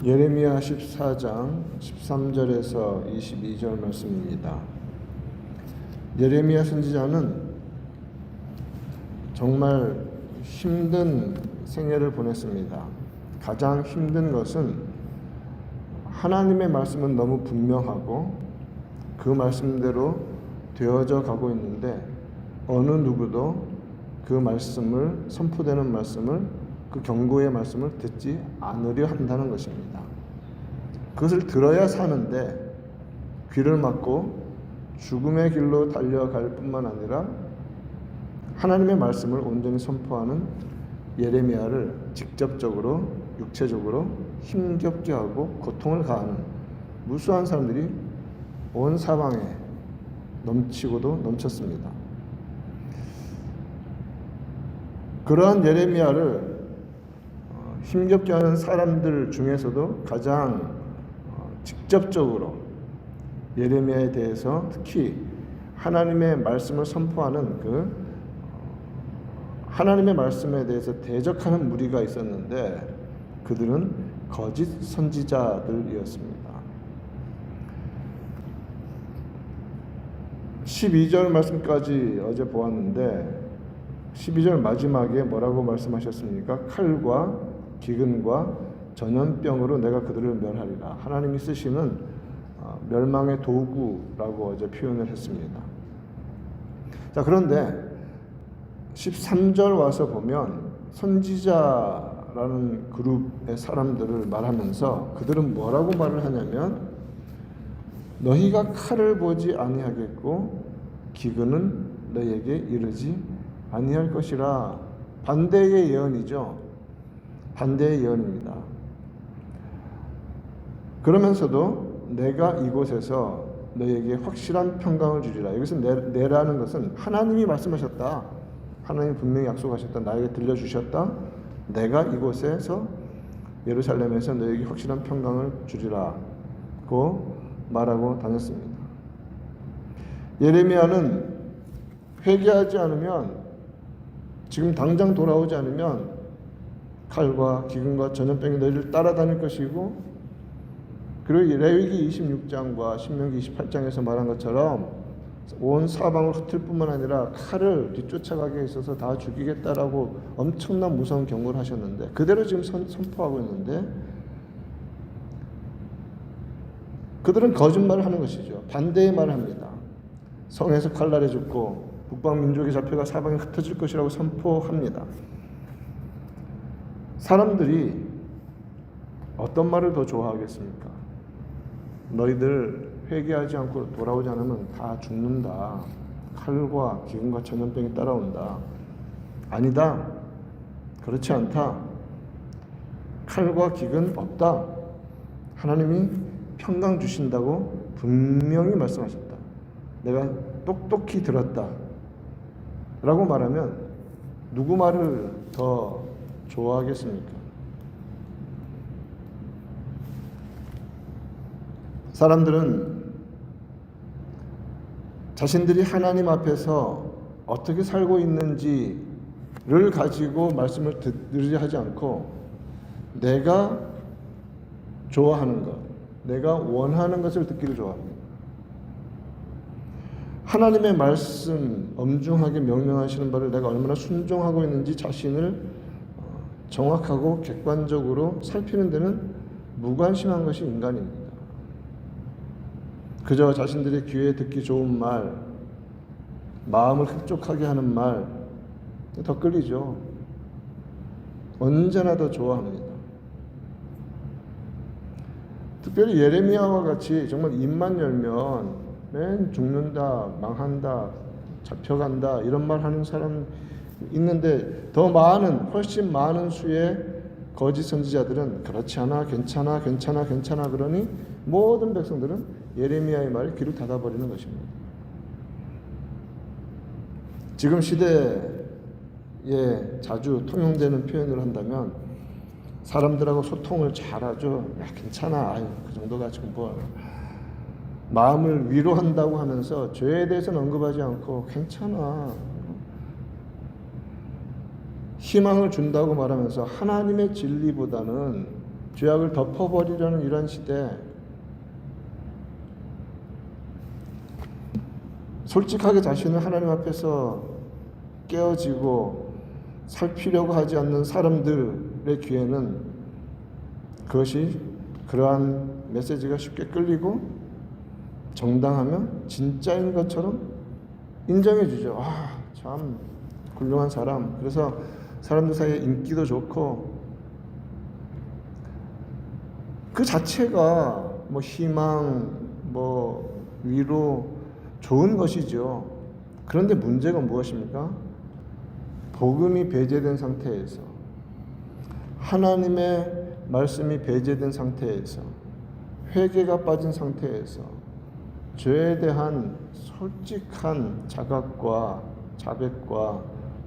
예레미야 14장 13절에서 22절 말씀입니다. 예레미야 선지자는 정말 힘든 생애를 보냈습니다. 가장 힘든 것은 하나님의 말씀은 너무 분명하고 그 말씀대로 되어져 가고 있는데 어느 누구도 그 말씀을, 선포되는 말씀을, 그 경고의 말씀을 듣지 않으려 한다는 것입니다. 그것을 들어야 사는데 귀를 막고 죽음의 길로 달려갈 뿐만 아니라 하나님의 말씀을 온전히 선포하는 예레미야를 직접적으로, 육체적으로 힘겹게 하고 고통을 가하는 무수한 사람들이 온 사방에 넘치고도 넘쳤습니다. 그러한 예레미야를 힘겹게 하는 사람들 중에서도 가장 직접적으로 예레미야에 대해서 특히 하나님의 말씀을 선포하는 하나님의 말씀에 대해서 대적하는 무리가 있었는데 그들은 거짓 선지자들이었습니다. 12절 말씀까지 어제 보았는데 12절 마지막에 뭐라고 말씀하셨습니까? 칼과 기근과 전염병으로 내가 그들을 멸하리라. 하나님이 쓰시는 멸망의 도구라고 어제 표현을 했습니다. 자, 그런데 13절 와서 보면 선지자라는 그룹의 사람들을 말하면서 그들은 뭐라고 말을 하냐면 너희가 칼을 보지 아니하겠고 기근은 너희에게 이르지 아니할 것이라. 반대의 예언이죠. 반대의 예언입니다. 그러면서도 내가 이곳에서 너희에게 확실한 평강을 주리라. 여기서 내라는 것은 하나님이 말씀하셨다. 하나님이 분명히 약속하셨다. 나에게 들려주셨다. 내가 이곳에서 예루살렘에서 너희에게 확실한 평강을 주리라고 말하고 다녔습니다. 예레미야는 회개하지 않으면, 지금 당장 돌아오지 않으면 칼과 기근과 전염병이 너희를 따라다닐 것이고, 그리고 레위기 26장과 신명기 28장에서 말한 것처럼 온 사방을 흩을 뿐만 아니라 칼을 뒤쫓아가게 있어서 다 죽이겠다라고 엄청난 무서운 경고를 하셨는데 그대로 지금 선포하고 있는데 그들은 거짓말을 하는 것이죠. 반대의 말을 합니다. 성에서 칼날에 죽고 북방민족이 잡혀가 사방에 흩어질 것이라고 선포합니다. 사람들이 어떤 말을 더 좋아하겠습니까? 너희들 회개하지 않고 돌아오지 않으면 다 죽는다. 칼과 기근과 전염병이 따라온다. 아니다. 그렇지 않다. 칼과 기근 없다. 하나님이 평강 주신다고 분명히 말씀하셨다. 내가 똑똑히 들었다. 라고 말하면 누구 말을 더 좋아하겠습니까? 사람들은 자신들이 하나님 앞에서 어떻게 살고 있는지를 가지고 말씀을 듣으려 하지 않고 내가 좋아하는 것, 내가 원하는 것을 듣기를 좋아합니다. 하나님의 말씀, 엄중하게 명령하시는 바를 내가 얼마나 순종하고 있는지 자신을 정확하고 객관적으로 살피는 데는 무관심한 것이 인간입니다. 그저 자신들의 귀에 듣기 좋은 말, 마음을 흡족하게 하는 말, 더 끌리죠. 언제나 더 좋아합니다. 특별히 예레미야와 같이 정말 입만 열면 맨 죽는다, 망한다, 잡혀간다 이런 말 하는 사람 있는데 더 많은, 훨씬 많은 수의 거짓 선지자들은 그렇지 않아, 괜찮아, 괜찮아, 괜찮아 그러니 모든 백성들은 예레미야의 말에 귀를 닫아버리는 것입니다. 지금 시대에 자주 통용되는 표현을 한다면 사람들하고 소통을 잘하죠. 야, 괜찮아. 아유, 그 정도가 지금 뭐 마음을 위로한다고 하면서 죄에 대해서는 언급하지 않고 괜찮아. 희망을 준다고 말하면서 하나님의 진리보다는 죄악을 덮어버리려는 이런 시대, 솔직하게 자신을 하나님 앞에서 깨어지고 살피려고 하지 않는 사람들의 귀에는 그것이 그러한 메시지가 쉽게 끌리고 정당하면 진짜인 것처럼 인정해 주죠. 참 훌륭한 사람. 그래서 사람들 사이에 인기도 좋고, 그 자체가 뭐 희망, 뭐 위로, 좋은 것이죠. 그런데 문제가 무엇입니까? 복음이 배제된 상태에서, 하나님의 말씀이 배제된 상태에서, 회개가 빠진 상태에서 죄에 대한 솔직한 자각과 자백과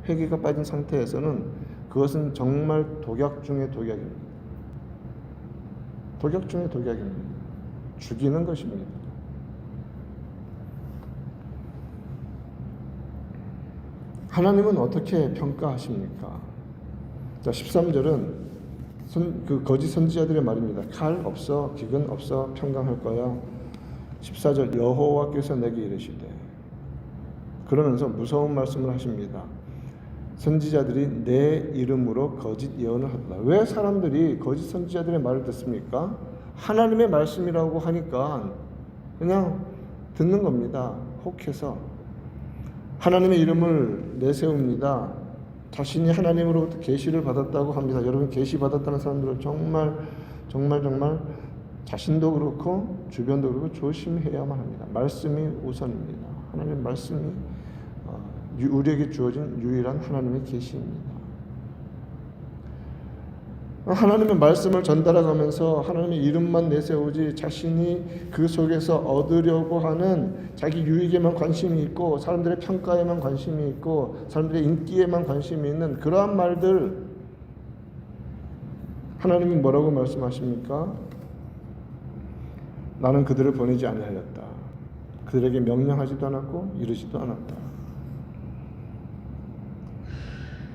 회개가 빠진 상태에서는 그것은 정말 독약 중의 독약입니다. 독약 중의 독약입니다. 죽이는 것입니다. 하나님은 어떻게 평가하십니까? 자, 13절은 그 거짓 선지자들의 말입니다. 칼 없어, 기근 없어 평강할 거야. 14절, 여호와께서 내게 이르시되, 그러면서 무서운 말씀을 하십니다. 선지자들이 내 이름으로 거짓 예언을 하더라. 왜 사람들이 거짓 선지자들의 말을 듣습니까? 하나님의 말씀이라고 하니까 그냥 듣는 겁니다. 혹해서. 하나님의 이름을 내세웁니다. 자신이 하나님으로부터 계시를 받았다고 합니다. 여러분, 계시 받았다는 사람들은 정말 자신도 그렇고 주변도 그렇고 조심해야만 합니다. 말씀이 우선입니다. 하나님의 말씀이 우리에게 주어진 유일한 하나님의 계시입니다. 하나님의 말씀을 전달해가면서 하나님의 이름만 내세우지 자신이 그 속에서 얻으려고 하는 자기 유익에만 관심이 있고, 사람들의 평가에만 관심이 있고, 사람들의 인기에만 관심이 있는 그러한 말들, 하나님이 뭐라고 말씀하십니까? 나는 그들을 보내지 아니하였다. 그들에게 명령하지도 않았고 이르지도 않았다.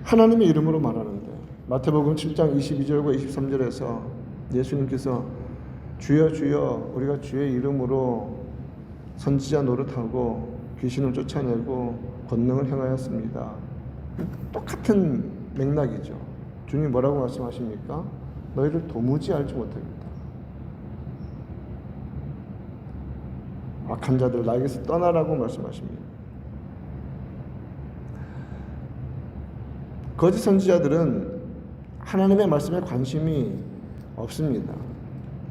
하나님의 이름으로 말하는데, 마태복음 7장 22절과 23절에서 예수님께서 주여 주여 우리가 주의 이름으로 선지자 노릇하고 귀신을 쫓아내고 권능을 행하였습니다. 똑같은 맥락이죠. 주님 뭐라고 말씀하십니까? 너희를 도무지 알지 못하겠다. 악한 자들 나에게서 떠나라고 말씀하십니다. 거짓 선지자들은 하나님의 말씀에 관심이 없습니다.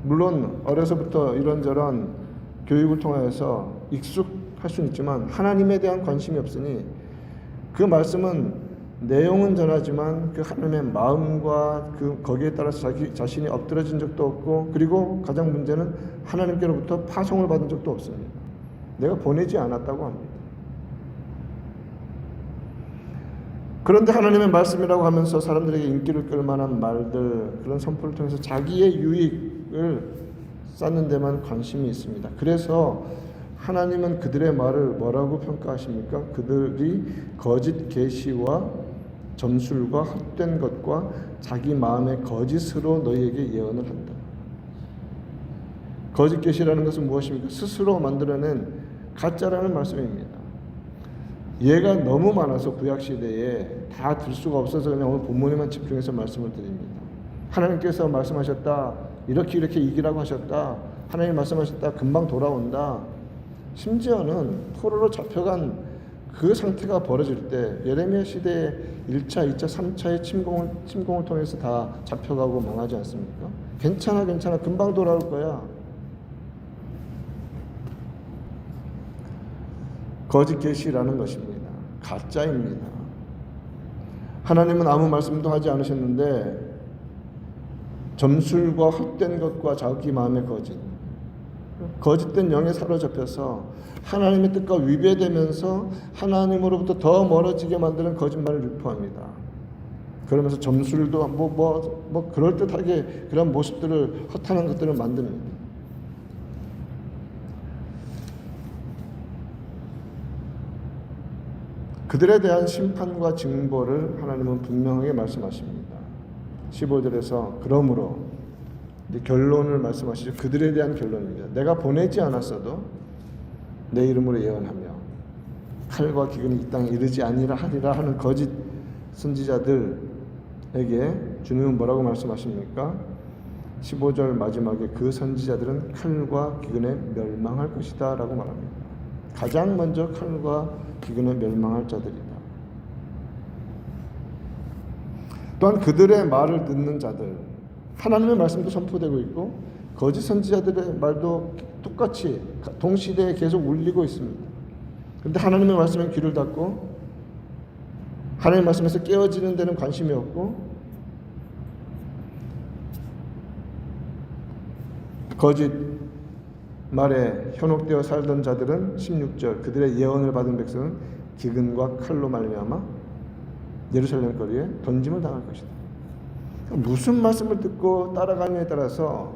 물론 어려서부터 이런저런 교육을 통하여서 익숙할 수는 있지만 하나님에 대한 관심이 없으니 그 말씀은 내용은 전하지만 그 하나님의 마음과 거기에 따라서 자신이 엎드러진 적도 없고, 그리고 가장 문제는 하나님께로부터 파송을 받은 적도 없습니다. 내가 보내지 않았다고 합니다. 그런데 하나님의 말씀이라고 하면서 사람들에게 인기를 끌 만한 말들, 그런 선포를 통해서 자기의 유익을 쌓는 데만 관심이 있습니다. 그래서 하나님은 그들의 말을 뭐라고 평가하십니까? 그들이 거짓 계시와 점술과 헛된 것과 자기 마음의 거짓으로 너희에게 예언을 한다. 거짓 계시라는 것은 무엇입니까? 스스로 만들어낸 가짜라는 말씀입니다. 예가 너무 많아서 구약시대에 다 들 수가 없어서 그냥 오늘 본문에만 집중해서 말씀을 드립니다. 하나님께서 말씀하셨다, 이렇게 이기라고 하셨다, 하나님 말씀하셨다, 금방 돌아온다. 심지어는 포로로 잡혀간 그 상태가 벌어질 때 예레미야 시대에 1차, 2차, 3차의 침공을 통해서 다 잡혀가고 망하지 않습니까? 괜찮아 금방 돌아올 거야. 거짓 계시라는 것입니다. 가짜입니다. 하나님은 아무 말씀도 하지 않으셨는데 점술과 헛된 것과 자기 마음의 거짓된 영에 사로잡혀서 하나님의 뜻과 위배되면서 하나님으로부터 더 멀어지게 만드는 거짓말을 유포합니다. 그러면서 점술도 뭐 그럴듯하게 그런 모습들을, 허탄한 것들을 만듭니다. 그들에 대한 심판과 징벌을 하나님은 분명하게 말씀하십니다. 15절에서 그러므로 이제 결론을 말씀하시죠. 그들에 대한 결론입니다. 내가 보내지 않았어도 내 이름으로 예언하며 칼과 기근이 이 땅에 이르지 아니라 하리라 하는 거짓 선지자들에게 주님은 뭐라고 말씀하십니까? 15절 마지막에 그 선지자들은 칼과 기근에 멸망할 것이다 라고 말합니다. 가장 먼저 칼과 기근에 멸망할 자들이다. 또한 그들의 말을 듣는 자들, 하나님의 말씀도 선포되고 있고 거짓 선지자들의 말도 똑같이 동시대에 계속 울리고 있습니다. 그런데 하나님의 말씀에 귀를 닫고 하나님의 말씀에서 깨어지는 데는 관심이 없고 거짓 말에 현혹되어 살던 자들은 16절 그들의 예언을 받은 백성은 기근과 칼로 말미암아 예루살렘 거리에 던짐을 당할 것이다. 무슨 말씀을 듣고 따라가느냐에 따라서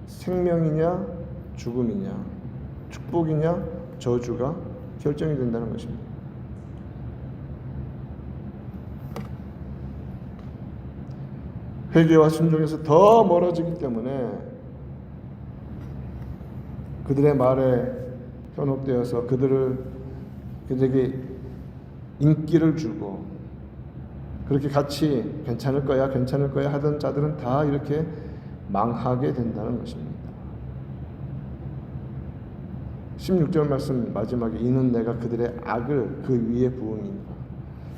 생명이냐 죽음이냐 축복이냐 저주가 결정이 된다는 것입니다. 회개와 순종에서 더 멀어지기 때문에 그들의 말에 현혹되어서 그들에게 인기를 주고 그렇게 같이 괜찮을 거야 하던 자들은 다 이렇게 망하게 된다는 것입니다. 16절 말씀 마지막에 이는 내가 그들의 악을 그 위에 부음이니라.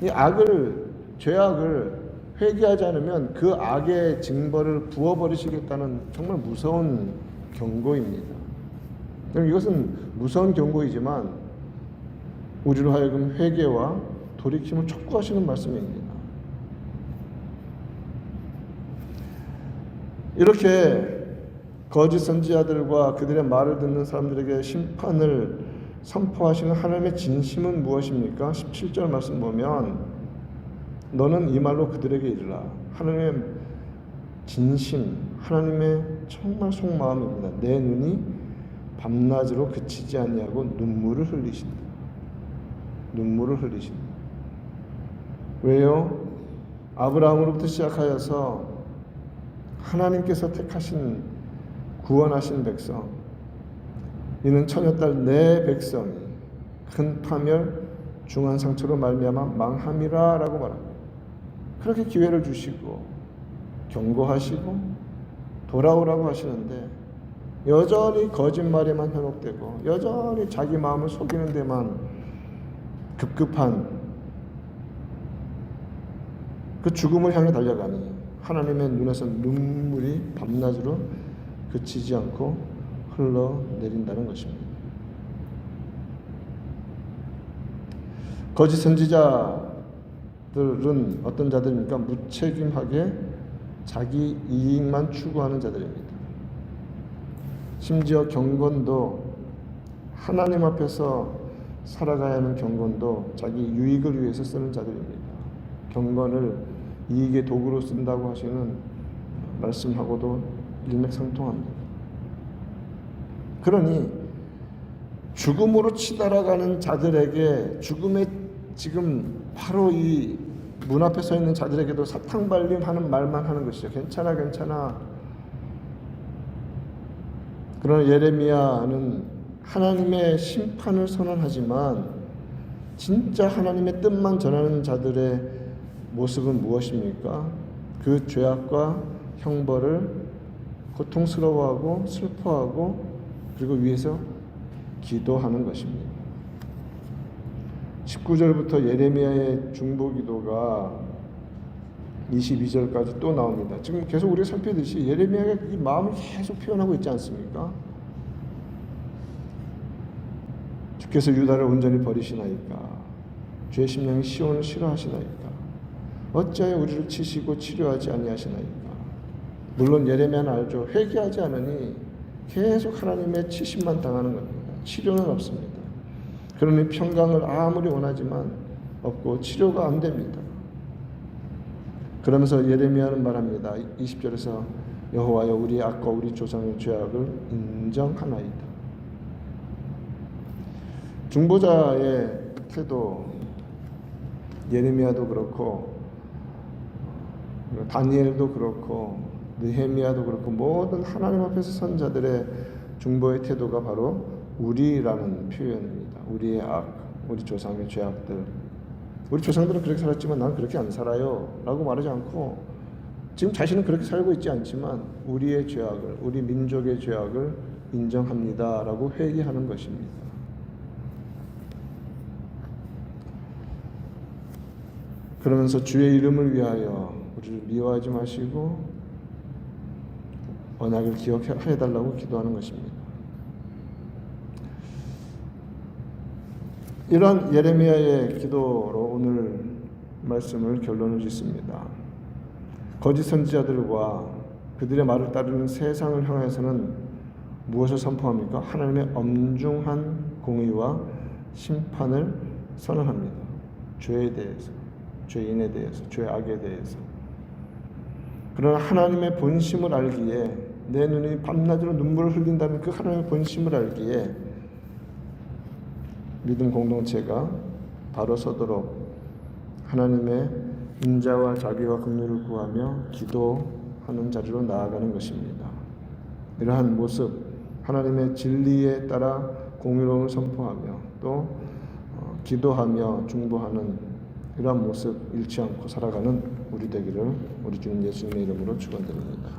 이 악을 죄악을 회개하지 않으면 그 악의 징벌을 부어버리시겠다는 정말 무서운 경고입니다. 이것은 무서운 경고이지만 우리로 하여금 회개와 돌이킴을 촉구하시는 말씀입니다. 이렇게 거짓 선지자들과 그들의 말을 듣는 사람들에게 심판을 선포하시는 하나님의 진심은 무엇입니까? 17절 말씀 보면 너는 이 말로 그들에게 이르라. 하나님의 진심, 하나님의 정말 속마음입니다. 내 눈이 밤낮으로 그치지 아니하고 눈물을 흘리신다. 눈물을 흘리신다. 왜요? 아브라함으로부터 시작하여서 하나님께서 택하신 구원하신 백성, 이는 처녀딸 내 백성이 큰 파멸 중한 상처로 말미암아 망함이라 라고 말합니다. 그렇게 기회를 주시고 경고하시고 돌아오라고 하시는데 여전히 거짓말에만 현혹되고 여전히 자기 마음을 속이는 데만 급급한 그 죽음을 향해 달려가니 하나님의 눈에서 눈물이 밤낮으로 그치지 않고 흘러내린다는 것입니다. 거짓 선지자들은 어떤 자들입니까? 무책임하게 자기 이익만 추구하는 자들입니다. 심지어 경건도 하나님 앞에서 살아가야 하는 경건도 자기 유익을 위해서 쓰는 자들입니다. 경건을 이익의 도구로 쓴다고 하시는 말씀하고도 일맥상통합니다. 그러니 죽음으로 치달아가는 자들에게 죽음의 지금 바로 이 문 앞에 서 있는 자들에게도 사탕발림하는 말만 하는 것이죠. 괜찮아 괜찮아. 그러나 예레미야는 하나님의 심판을 선언하지만 진짜 하나님의 뜻만 전하는 자들의 모습은 무엇입니까? 그 죄악과 형벌을 고통스러워하고 슬퍼하고 그리고 위에서 기도하는 것입니다. 19절부터 예레미야의 중보기도가 22절까지 또 나옵니다. 지금 계속 우리가 살피듯이 예레미야가 이 마음을 계속 표현하고 있지 않습니까? 주께서 유다를 온전히 버리시나이까? 주의 심령이 시온을 싫어하시나이까? 어찌하여 우리를 치시고 치료하지 아니하시나이까? 물론 예레미야는 알죠. 회개하지 않으니 계속 하나님의 치심만 당하는 겁니다. 치료는 없습니다. 그러니 평강을 아무리 원하지만 없고 치료가 안 됩니다. 그러면서 예레미야는 말합니다. 20절에서 여호와여 우리의 악과 우리 조상의 죄악을 인정하나이다. 중보자의 태도, 예레미야도 그렇고 다니엘도 그렇고 느헤미야도 그렇고 모든 하나님 앞에서 선자들의 중보의 태도가 바로 우리라는 표현입니다. 우리의 악, 우리 조상의 죄악들. 우리 조상들은 그렇게 살았지만 난 그렇게 안 살아요 라고 말하지 않고 지금 자신은 그렇게 살고 있지 않지만 우리의 죄악을, 우리 민족의 죄악을 인정합니다 라고 회개하는 것입니다. 그러면서 주의 이름을 위하여 우리를 미워하지 마시고 언약을 기억해달라고 기도하는 것입니다. 이러한 예레미야의 기도로 오늘 말씀을 결론을 짓습니다. 거짓 선지자들과 그들의 말을 따르는 세상을 향해서는 무엇을 선포합니까? 하나님의 엄중한 공의와 심판을 선언합니다. 죄에 대해서, 죄인에 대해서, 죄악에 대해서. 그러나 하나님의 본심을 알기에 내 눈이 밤낮으로 눈물을 흘린다는 그 하나님의 본심을 알기에 믿음 공동체가 바로 서도록 하나님의 인자와 자비와 긍휼을 구하며 기도하는 자리로 나아가는 것입니다. 이러한 모습, 하나님의 진리에 따라 공의로움을 선포하며 또 기도하며 중보하는 이러한 모습 잃지 않고 살아가는 우리 되기를 우리 주님 예수님의 이름으로 축원드립니다.